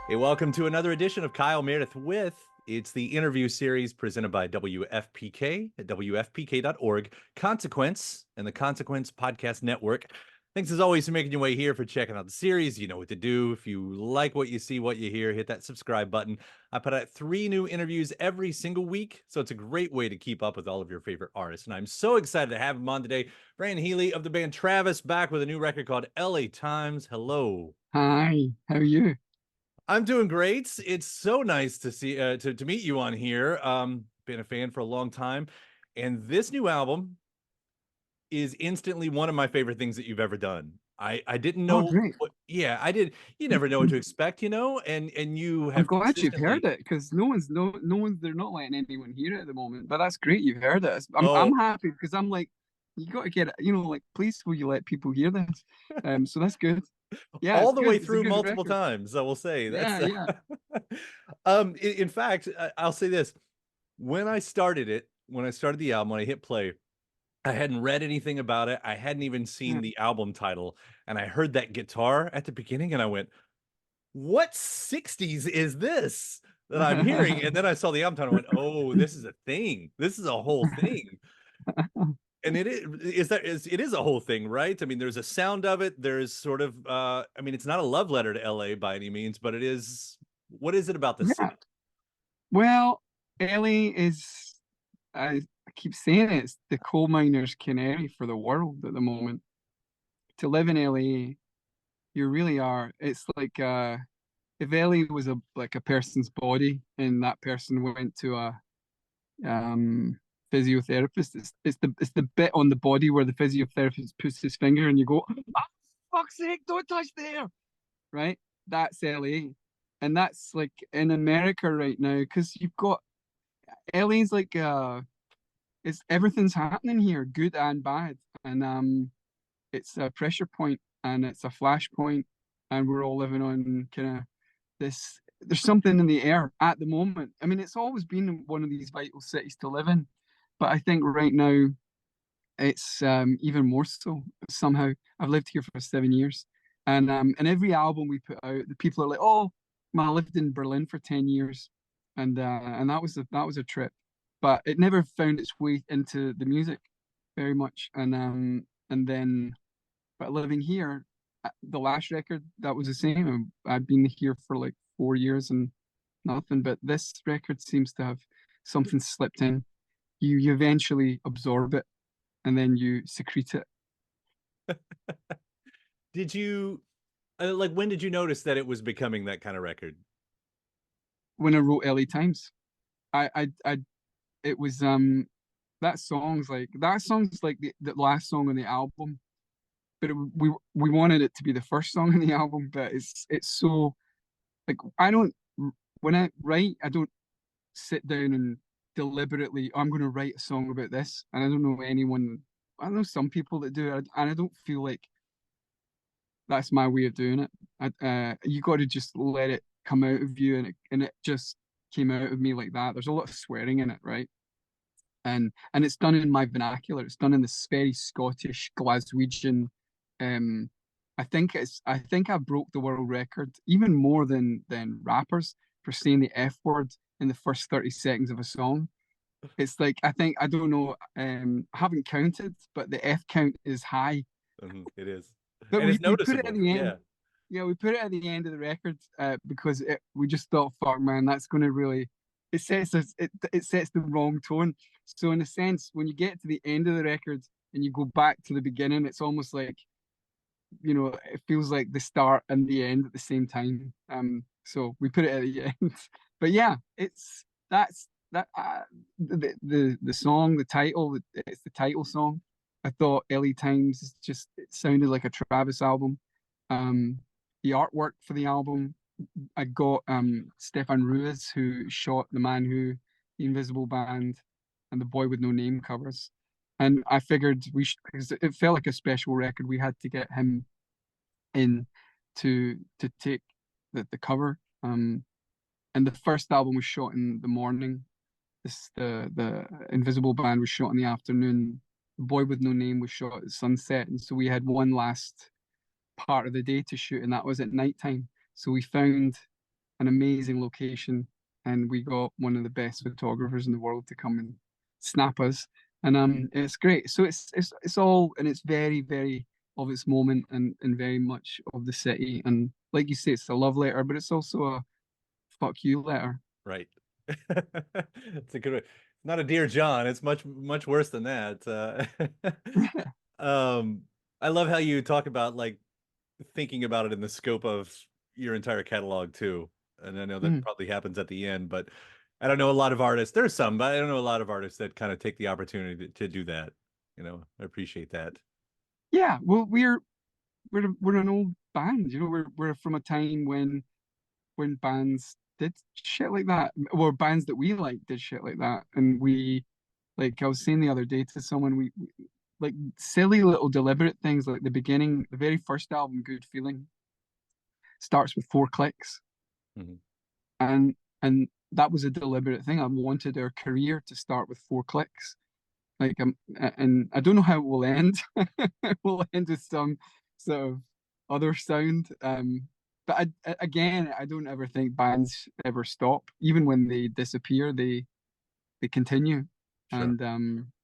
Hey, welcome to another edition of Kyle Meredith with. It's the interview series presented by WFPK at WFPK.org, Consequence, and the Consequence Podcast Network. Thanks as always for making your way here, for checking out the series. You know what to do. If you like what you see, what you hear, hit that subscribe button. I put out 3 new interviews every single week, so it's a great way to keep up with all of your favorite artists. And I'm so excited to have him on today. Fran Healy of the band Travis, back with a new record called LA Times. Hello. Hi, how are you? I'm doing great. It's so nice to see to meet you on here. Been a fan for a long time, and this new album is instantly one of my favorite things that you've ever done. I didn't Oh, know great. what, yeah, I did. You never know what to expect, and you I'm have glad you've heard consistently. it because no one's they're not letting anyone hear it at the moment. But that's great you've heard it. I'm Oh, happy because I'm like, you got to get it, like, please will you let people hear this? So that's good. Yeah, all it's the way good. It's a through good multiple record. times. I will say that's. Yeah, yeah. In fact, I'll say this: when I started the album, when I hit play, I hadn't read anything about it. I hadn't even seen Yeah. the album title. And I heard that guitar at the beginning and I went, what 60s is this that I'm hearing? And then I saw the album title and went, oh, this is a thing. This is a whole thing. And it is a whole thing, right? I mean, there's a sound of it. There's sort of I mean, it's not a love letter to LA by any means, but it is. What is it about the Yeah. city? Well, Ellie is, I keep saying it, it's the coal miner's canary for the world at the moment. To live in LA, you really are. It's like if Ellie was a person's body and that person went to a um physiotherapist, it's the bit on the body where the physiotherapist puts his finger and you go, oh, fuck's sake, don't touch there, right? That's LA. And that's like in America right now, because you've got LA's like it's everything's happening here, good and bad. And it's a pressure point and it's a flashpoint, and we're all living on kind of this. There's something in the air at the moment. I mean, it's always been one of these vital cities to live in, but I think right now it's even more so. Somehow, I've lived here for 7 years, and every album we put out, the people are like, "Oh, man, I lived in Berlin for 10 years," and that was a trip, but it never found its way into the music very much. And then, but living here, the last record that was the same. I'd been here for like 4 years and nothing, but this record seems to have something slipped in. You eventually absorb it and then you secrete it. Did you like when did you notice that it was becoming that kind of record? When I wrote LA Times, I it was that song's like the last song on the album, but we wanted it to be the first song on the album, but it's so like I don't when I write, I don't sit down and deliberately, I'm going to write a song about this. And I don't know anyone, I know some people that do it, and I don't feel like that's my way of doing it. You got to just let it come out of you, and it just came out of me like that. There's a lot of swearing in it, right? And it's done in my vernacular. It's done in this very Scottish Glaswegian. Um, I think I broke the world record even more than rappers for saying the F word in the first 30 seconds of a song. It's like I don't know, I haven't counted, but the F count is high. It is. But And it's we put it at noticeable. the end. Yeah. Yeah, we put it at the end of the record because we just thought, fuck man, that's going to really it sets the wrong tone. So in a sense, when you get to the end of the record and you go back to the beginning, it's almost like it feels like the start and the end at the same time. So we put it at the end. But yeah, that's that the song, the title, it's the title song. I thought LA Times is just it sounded like a Travis album. The artwork for the album, I got Stefan Ruiz, who shot The Man Who, The Invisible Band, and The Boy with No Name covers. And I figured we should, because it felt like a special record, we had to get him in to take the cover. And the first album was shot in the morning. The Invisible Band was shot in the afternoon. The Boy with No Name was shot at sunset, and so we had one last part of the day to shoot, and that was at nighttime. So we found an amazing location, and we got one of the best photographers in the world to come and snap us. And it's great. So it's all, and it's very, very of its moment, and very much of the city. And like you say, it's a love letter, but it's also a fuck you letter. Right. It's a good way. Not a Dear John. It's much worse than that. Um, I love how you talk about like thinking about it in the scope of your entire catalog too. And I know that Mm. probably happens at the end, but I don't know a lot of artists. There's some, but I don't know a lot of artists that kind of take the opportunity to do that. I appreciate that. Yeah, well, we're an old band, we're from a time when bands did shit like that, or bands that we like did shit like that, and we, like I was saying the other day to someone, like silly little deliberate things, like the beginning, the very first album, Good Feeling, starts with 4 clicks, Mhm. and that was a deliberate thing. I wanted our career to start with 4 clicks. Like, and I don't know how it will end. It will end with some sort of other sound. But again, I don't ever think bands ever stop. Even when they disappear, they continue. Sure.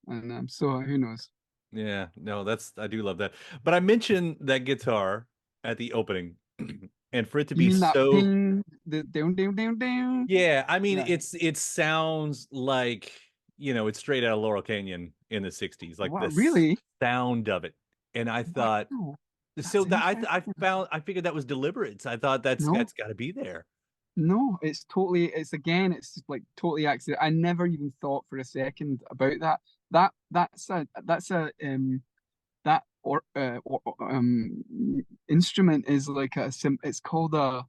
And so who knows? Yeah, no, I do love that. But I mentioned that guitar at the opening, and for it to You be mean that so, ping, the down, down, down, down? yeah, I mean, Yeah. it sounds like, it's straight out of Laurel Canyon in the 60s, like Wow, the really? sound of it. And I thought, Wow, so that's that interesting. I figured that was deliberate. So I thought No, that's got to be there. no, it's like totally accident. I never even thought for a second about that. That's a that instrument is like it's called a,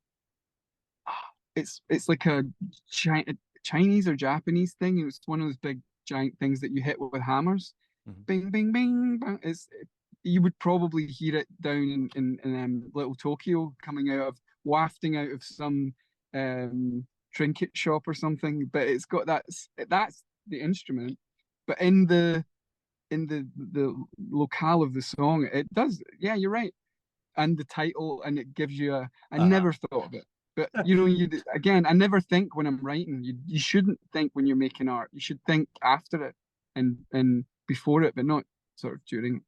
it's like a Chinese or Japanese thing. It's one of those big giant things that you hit with hammers. Mhm. Bing, bing, bing, bang. You would probably hear it down in Little Tokyo, coming out of wafting out of some trinket shop or something. But it's got that's the instrument. But in the locale of the song, it does. Yeah, you're right. And the title, and it gives you a. I Uh-huh. never thought of it, but you again. I never think when I'm writing. You shouldn't think when you're making art. You should think after it and before it, but not sort of during.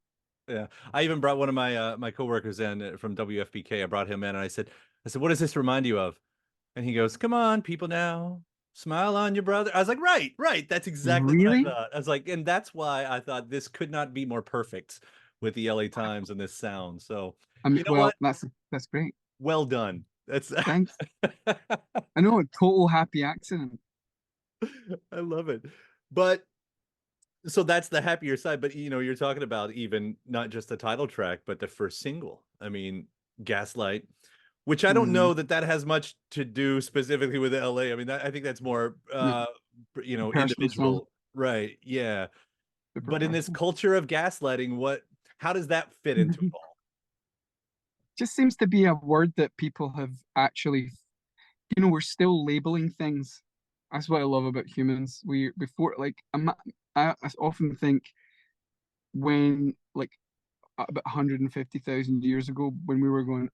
Yeah. I even brought one of my coworkers in from WFPK. I brought him in and I said, "What does this remind you of?" And he goes, "Come on, people now. Smile on your brother." I was like, "Right, right. That's exactly what I Really? thought." I was like, and that's why I thought this could not be more perfect with the LA Times and this sound. So, I mean, you know well, what? that's great. Well done. That's Thanks. I know, a total happy accident. I love it. But so that's the happier side, but you're talking about even not just the title track, but the first single. I mean, Gaslight, which I don't Mm, know that has much to do specifically with LA. I mean, I think that's more no, personal song, individual, right? Yeah. super But in this personal. culture of gaslighting, how does that fit into it all? Just seems to be a word that people have actually, we're still labeling things. That's what I love about humans. We before like I often think when like about 150,000 years ago, when we were going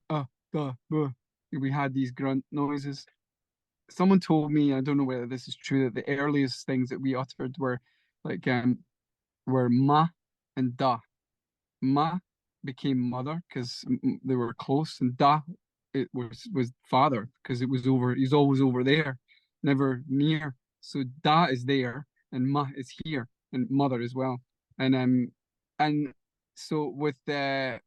we had these grunt noises. Someone told me, I don't know whether this is true, that the earliest things that we uttered like were ma and da. Ma became mother because they were close, and da, it was father because it was over. He's always over there, never near. So da is there, and ma is here, and mother as well. And so with the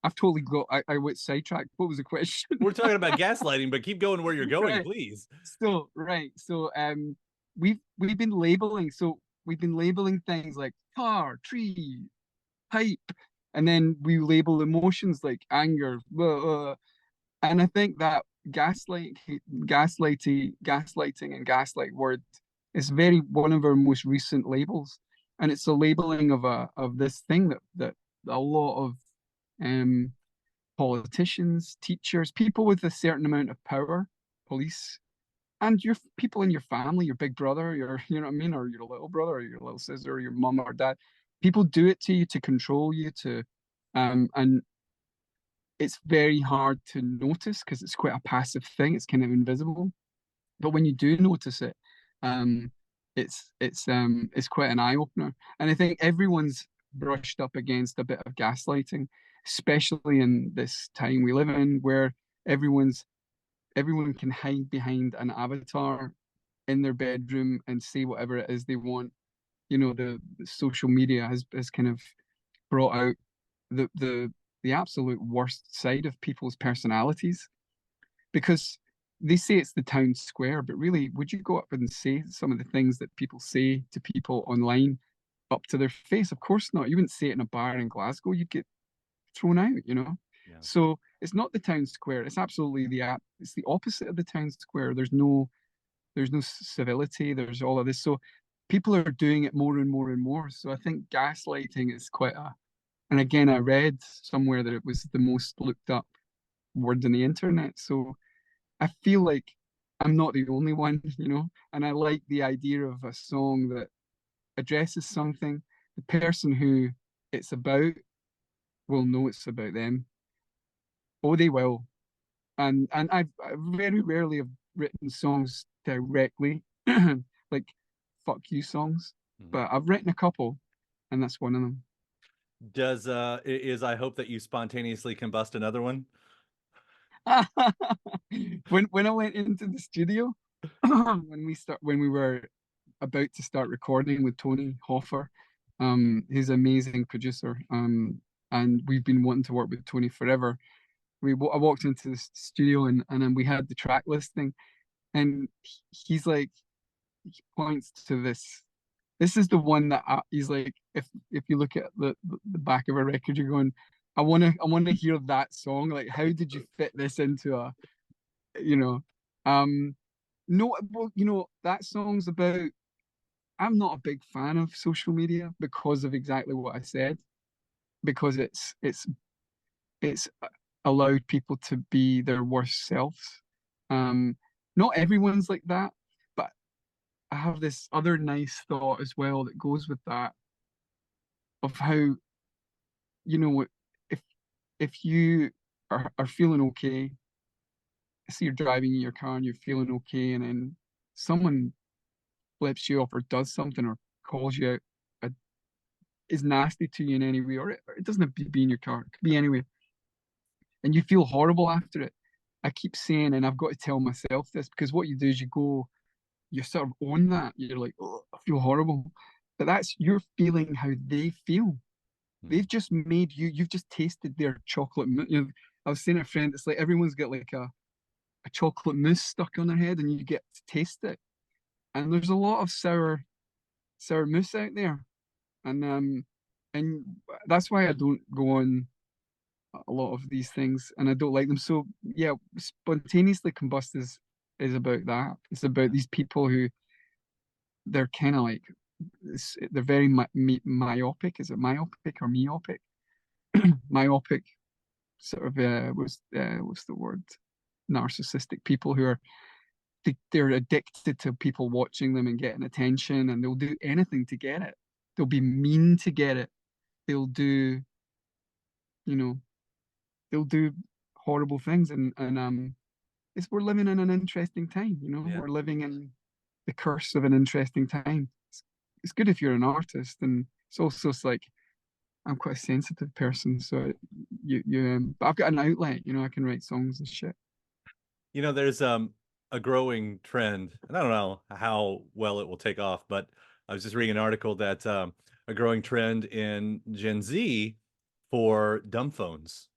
I've totally got I went sidetracked. What was the question? We're talking about gaslighting, but keep going where you're going, Right. please. So right. So we've been labeling. So we've been labeling things like car, tree, pipe, and then we label emotions like anger, and I think that gaslighting and gaslight word is very one of our most recent labels, and it's a labeling of this thing that a lot of um politicians, teachers, people with a certain amount of power, police, and your people in your family, your big brother, you know what I mean, or your little brother, or your little sister, or your mom or dad. People do it to you to control you, and it's very hard to notice because it's quite a passive thing. It's kind of invisible. But when you do notice it, um, it's quite an eye opener. And I think everyone's brushed up against a bit of gaslighting, especially in this time we live in, where everyone can hide behind an avatar in their bedroom and say whatever it is they want. You know, the social media has kind of brought out the the the absolute worst side of people's personalities, because they say it's the town square, but really, would you go up and say some of the things that people say to people online up to their face? Of course not. You wouldn't say it in a bar in Glasgow. You'd get thrown out, you know? Yeah. So it's not the town square. It's absolutely it's the opposite of the town square. There's no civility. There's all of this. So people are doing it more and more and more. So I think gaslighting is quite a, and again, I read somewhere that it was the most looked up word on the internet. So I feel like I'm not the only one, you know, and I like the idea of a song that addresses something. The person who it's about will know it's about them. Oh, they will. And I very rarely have written songs directly, like fuck you songs, Mhm. but I've written a couple, and that's one of them. Does is I hope that you spontaneously combust another one? When I went into the studio, when we were about to start recording with Tony Hoffer, he's an amazing producer, and we've been wanting to work with Tony forever. I walked into the studio, and then we had the track listing, and he's like, he points to this. This is the one that he's like, if you look at the back of a record, you're going, I want to hear that song. Like, how did you fit this into a, you know, um, no, well, you know, that song's about. I'm not a big fan of social media because of exactly what I said. Because it's allowed people to be their worst selves. Um, Not everyone's like that, but I have this other nice thought as well that goes with that, of how, you know, if if you are feeling okay, so you're driving in your car and you're feeling okay, and then someone flips you off or does something or calls you out, uh, is nasty to you in any way, or it doesn't have to be in your car, it could be anywhere, and you feel horrible after it. I keep saying, and I've got to tell myself this, because what you do is you sort of own that. You're like, oh, I feel horrible. But that's you're feeling how they feel. Hmm. They've just made you, you've just tasted their chocolate. You know, I was saying to a friend, it's like everyone's got like a chocolate mousse stuck on their head and you get to taste it. And there's a lot of sour mousse out there. And that's why I don't go on a lot of these things and I don't like them. So yeah, spontaneously combust is about that. It's about these people who they're kind of like they're very myopic. Is it myopic or myopic? Myopic, sort of. What's the word? Narcissistic people who are they're addicted to people watching them and getting attention, and they'll do anything to get it. They'll be mean to get it. They'll do, you know, they'll do horrible things, and it's we're living in an interesting time. You know, Yeah. we're living in the curse of an interesting time. It's good if you're an artist, and it's also it's like I'm quite a sensitive person, so but I've got an outlet, you know, I can write songs and shit. You know, there's a growing trend, and I don't know how well it will take off, but I was just reading an article that a growing trend in Gen Z for dumb phones,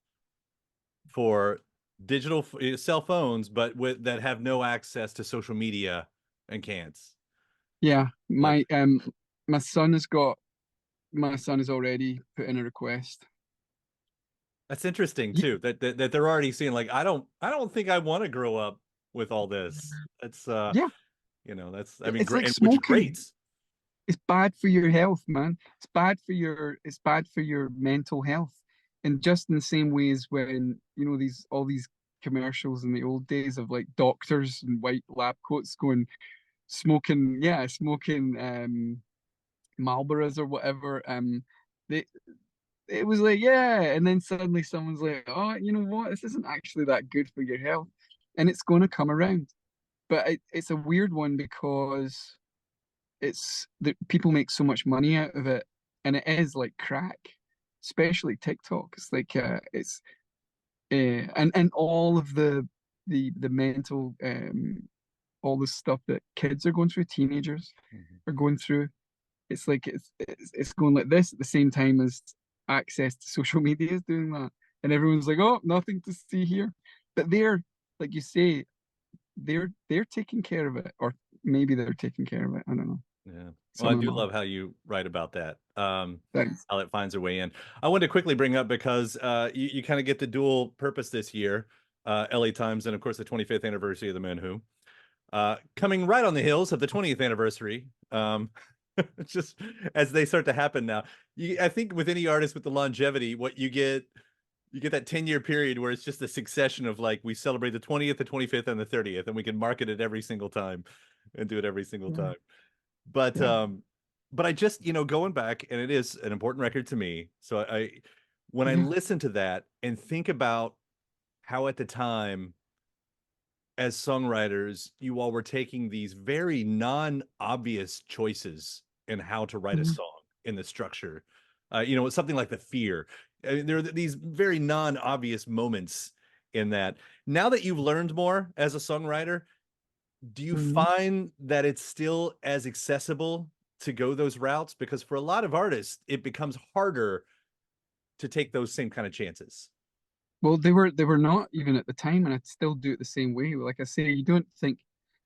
for digital cell phones, but with that have no access to social media and can't. Yeah, Like my son has got my son has already put in a request. that's interesting Ye- too. That they're already seeing like I don't think I want to grow up with all this. That's Yeah, that's I mean it's like great, which is smoking. great. It's bad for your health, man. It's bad for your mental health. And just in the same way as when, you know, these all these commercials in the old days of like doctors in white lab coats going smoking, smoking Marlboros or whatever. They it was like, yeah. And then suddenly someone's like, oh, you know what? This isn't actually that good for your health. And it's going to come around. But it's a weird one because it's that people make so much money out of it. And it is like crack, especially TikTok. It's like, and all of the mental, all the stuff that kids are going through, teenagers Mhm. are going through. It's like it's going like this at the same time as access to social media is doing that, and everyone's like, "Oh, nothing to see here," but they're like you say, they're taking care of it, or maybe they're taking care of it. I don't know. Yeah. Well, Some I of do them are. love how you write about that. Thanks. How it finds a way in. I wanted to quickly bring up because you kind of get the dual purpose this year, LA Times, and of course the 25th anniversary of the Man Who. Coming right on the heels of the 20th anniversary, just as they start to happen now. I think with any artist with the longevity, what you get that 10-year period where it's just a succession of like we celebrate the 20th, the 25th, and the 30th, and we can market it every single time and do it every single Yeah, time. But yeah. I just, going back, and it is an important record to me. So when I Yeah. listen to that and think about how at the time as songwriters, you all were taking these very non-obvious choices in how to write a Mhm. song in the structure. It's something like the fear. There are these very non-obvious moments in that. Now that you've learned more as a songwriter, do you Mhm. find that it's still as accessible to go those routes? Because for a lot of artists, it becomes harder to take those same kind of chances. Well, they were not even at the time, and I'd still do it the same way. Like I say, you don't think.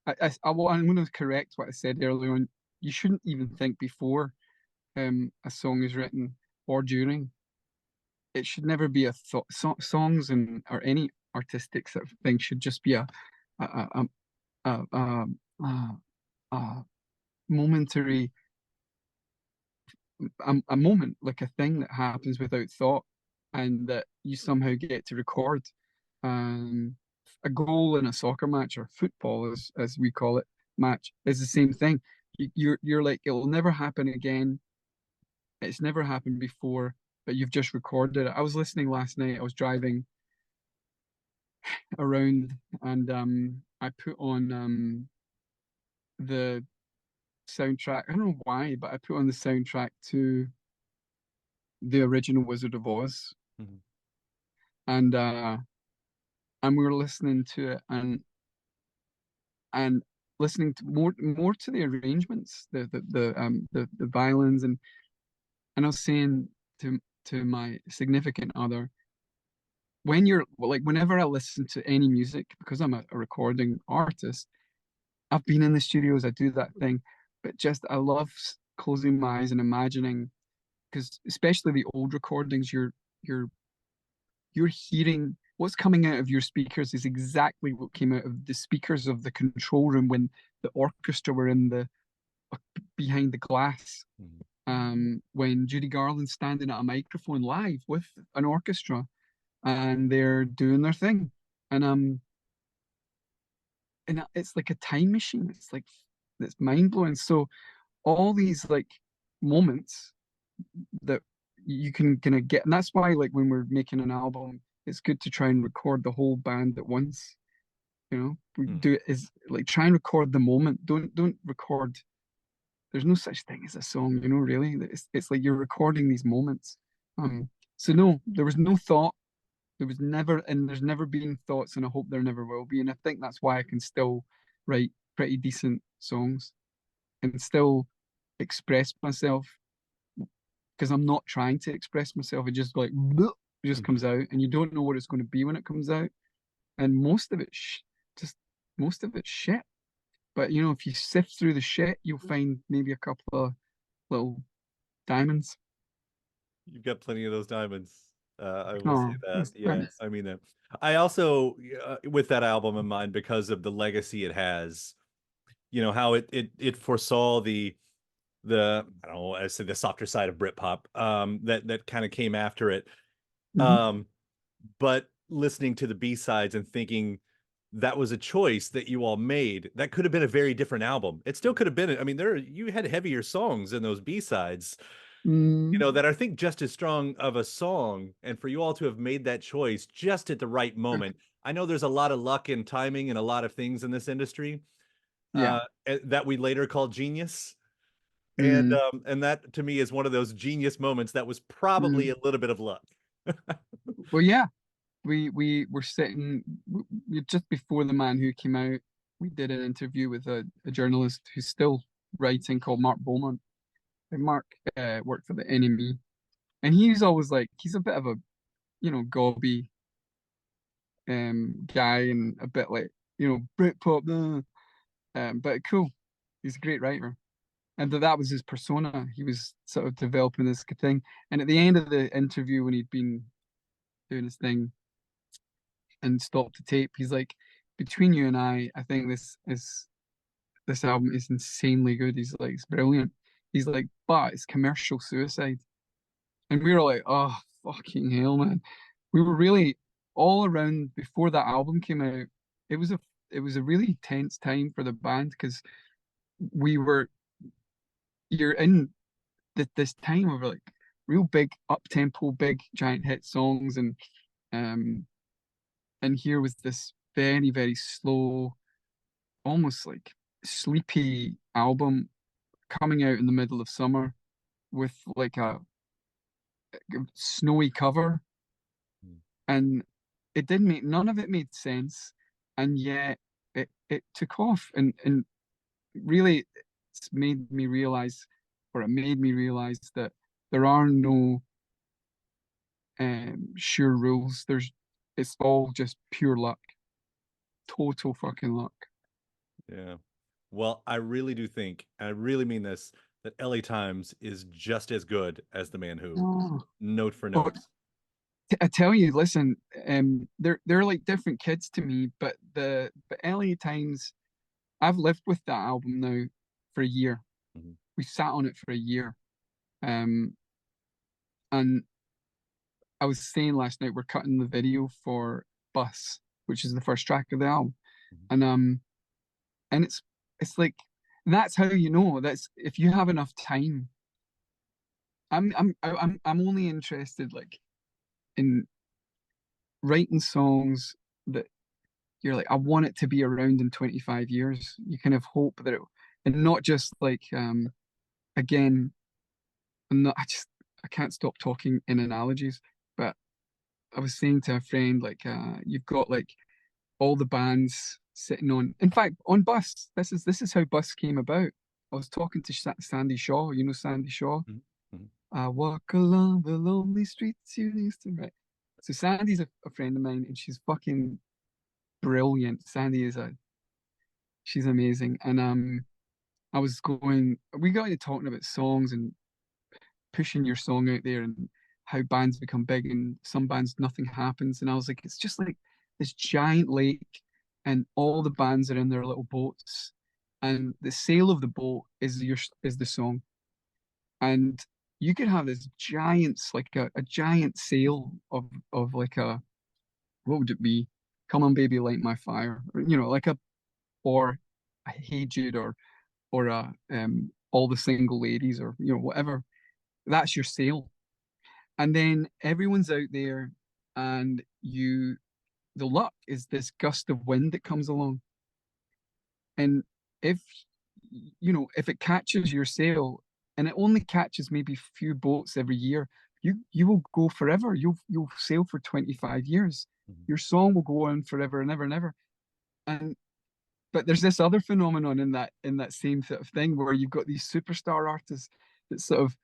I'm going to correct what I said earlier on. You shouldn't even think before a song is written or during. It should never be a thought. Songs and or any artistic sort of thing should just be a a a, a, a, a momentary a moment, like a thing that happens without thought, and that you somehow get to record. Um, a goal in a soccer match or football, as we call it, match is the same thing. You're like it will never happen again. It's never happened before, but you've just recorded it. I was listening last night. I was driving around, and I put on the soundtrack. I don't know why, but I put on the soundtrack to the original Wizard of Oz, Mhm. and we were listening to it, and listening to more to the arrangements, the violins, and I was saying to my significant other, when you're like whenever I listen to any music, because I'm a recording artist, I've been in the studios, I do that thing, but just I love closing my eyes and imagining, because especially the old recordings, you're you're hearing what's coming out of your speakers is exactly what came out of the speakers of the control room when the orchestra were in the behind the glass. Mhm. When Judy Garland's standing at a microphone live with an orchestra and they're doing their thing, and it's like a time machine. It's mind blowing. So all these like moments that you can kind of get, and that's why like when we're making an album, it's good to try and record the whole band at once. We Mhm. do it is like try and record the moment. Don't record. There's no such thing as a song, really. It's like you're recording these moments. Um, so no, there was no thought. There was never, and there's never been thoughts, and I hope there never will be. And I think that's why I can still write pretty decent songs and still express myself, because I'm not trying to express myself. It just like bleh, it just Mhm. comes out, and you don't know what it's going to be when it comes out. And just most of it's shit. But if you sift through the shit, you'll find maybe a couple of little diamonds. You've got plenty of those diamonds. I will say Oh, that. thanks, Yeah, thanks. I mean that. I also, with that album in mind, because of the legacy it has, how it foresaw the I don't know, I say the softer side of Britpop, that kind of came after it. Hmm. Um, but listening to the B-sides and thinking that was a choice that you all made, that could have been a very different album. It still could have been. I mean, you had heavier songs in those B-sides, Mm. that I think just as strong of a song, and for you all to have made that choice just at the right moment. I know there's a lot of luck and timing and a lot of things in this industry Yeah. that we later call genius. Mm. And that to me is one of those genius moments that was probably Mm. a little bit of luck. Well, yeah, we were sitting just before The Man Who came out. We did an interview with a journalist who's still writing called Mark Beaumont. And Mark worked for the NME, and he's always like he's a bit of a gobby guy and a bit like Britpop, but cool. He's a great writer, and that was his persona. He was sort of developing this thing, and at the end of the interview, when he'd been doing his thing and stopped the tape, he's like, "Between you and I think this album is insanely good." He's like, "It's brilliant." He's like, "But it's commercial suicide." And we were like, "Oh, fucking hell, man." We were really all around before that album came out. It was a it was a really tense time for the band because we were you're in this time of like real big up tempo, big giant hit songs, um and here was this very, very slow, almost like sleepy album coming out in the middle of summer with like a snowy cover, and it didn't make none of it made sense, and yet it took off, and really it's made me realize, or it made me realize that there are no sure rules. It's all just pure luck, total fucking luck. Yeah. Well, I really do think, and I really mean this, that LA Times is just as good as The Man Who, Oh, note for but note. I tell you, listen, they're like different kids to me, but the LA Times, I've lived with that album now for a year. Mhm. We sat on it for a year. Um, and I was saying last night we're cutting the video for Bus, which is the first track of the album. Mhm. And and it's like that's how you know that's if you have enough time. I'm only interested like in writing songs that you're like, I want it to be around in 25 years. You kind of hope that it, and not just like again, I'm not I can't stop talking in analogies, but I was saying to a friend like you've got like all the bands sitting on, in fact on Bus, this is how Bus came about. I was talking to Sandy Shaw, Sandy Shaw. Mhm. Mhm. I walk along the lonely streets you used to, right? So Sandy's a friend of mine, and she's fucking brilliant. Sandy is a she's amazing. And we got into talking about songs and pushing your song out there and how bands become big and some bands nothing happens. And I was like, it's just like this giant lake and all the bands are in their little boats. And the sail of the boat is the song. And you could have this like a giant sail of like a what would it be? Come on, baby, light my fire. Or, like or a Hey Jude or a all the single ladies or whatever. That's your sale. And then everyone's out there, and the luck is this gust of wind that comes along. And if if it catches your sail, and it only catches maybe a few boats every year, you will go forever. You'll sail for 25 years. Mhm. Your song will go on forever and ever and ever. And but there's this other phenomenon in that same sort of thing where you've got these superstar artists that sort of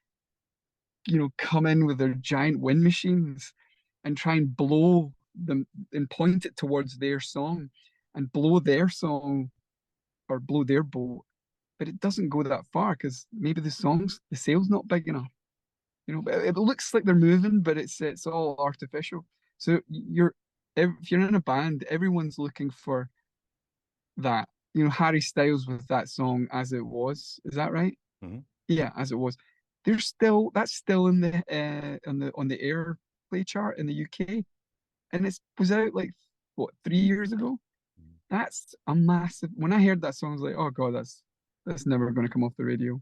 come in with their giant wind machines and try and blow them and point it towards their song and blow their song or blow their boat, but it doesn't go that far because maybe the sail's not big enough. But it looks like they're moving, but it's all artificial. So if you're in a band, everyone's looking for that. Harry Styles with that song As It Was. Is that right? Mhm. Yeah, As It Was. That's still in the on the airplay chart in the UK, and it was out like what 3 years ago. Mhm. That's a massive. When I heard that song, I was like, oh god, that's never going to come off the radio.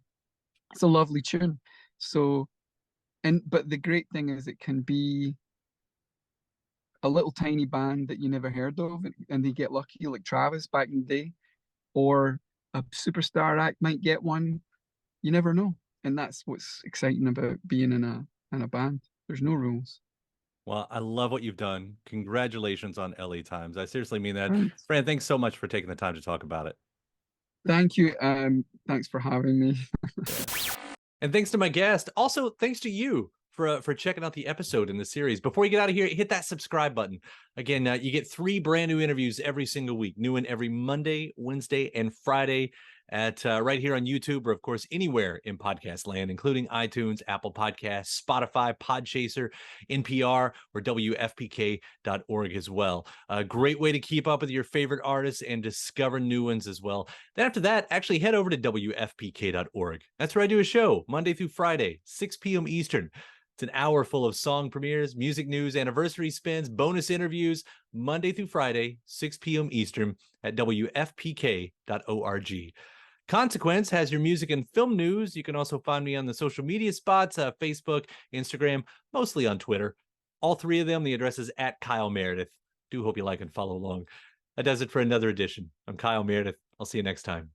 It's a lovely tune. So but the great thing is it can be a little tiny band that you never heard of, and they get lucky, like Travis back in the day, or a superstar act might get one. You never know, and that's what's exciting about being in a band. There's no rules. Well, I love what you've done. Congratulations on LA Times. I seriously mean that. Thanks. Fran, thanks so much for taking the time to talk about it. Thank you. Thanks for having me. Yeah. And thanks to my guest. Also, thanks to you for checking out the episode in the series. Before you get out of here, hit that subscribe button. Again, you get 3 brand new interviews every single week. New one every Monday, Wednesday, and Friday at right here on YouTube, or of course anywhere in podcast land, including iTunes, Apple Podcasts, Spotify, Podchaser, NPR, or WFPK.org as well. A great way to keep up with your favorite artists and discover new ones as well. Then after that, actually head over to WFPK.org. That's where I do a show Monday through Friday, 6 p.m. Eastern. It's an hour full of song premieres, music news, anniversary spins, bonus interviews, Monday through Friday, 6 p.m. Eastern at WFPK.org. Consequence has your music and film news. You can also find me on the social media spots, Facebook, Instagram, mostly on Twitter. All 3 of them, the address is at Kyle Meredith. Do hope you like and follow along. That does it for another edition. I'm Kyle Meredith. I'll see you next time.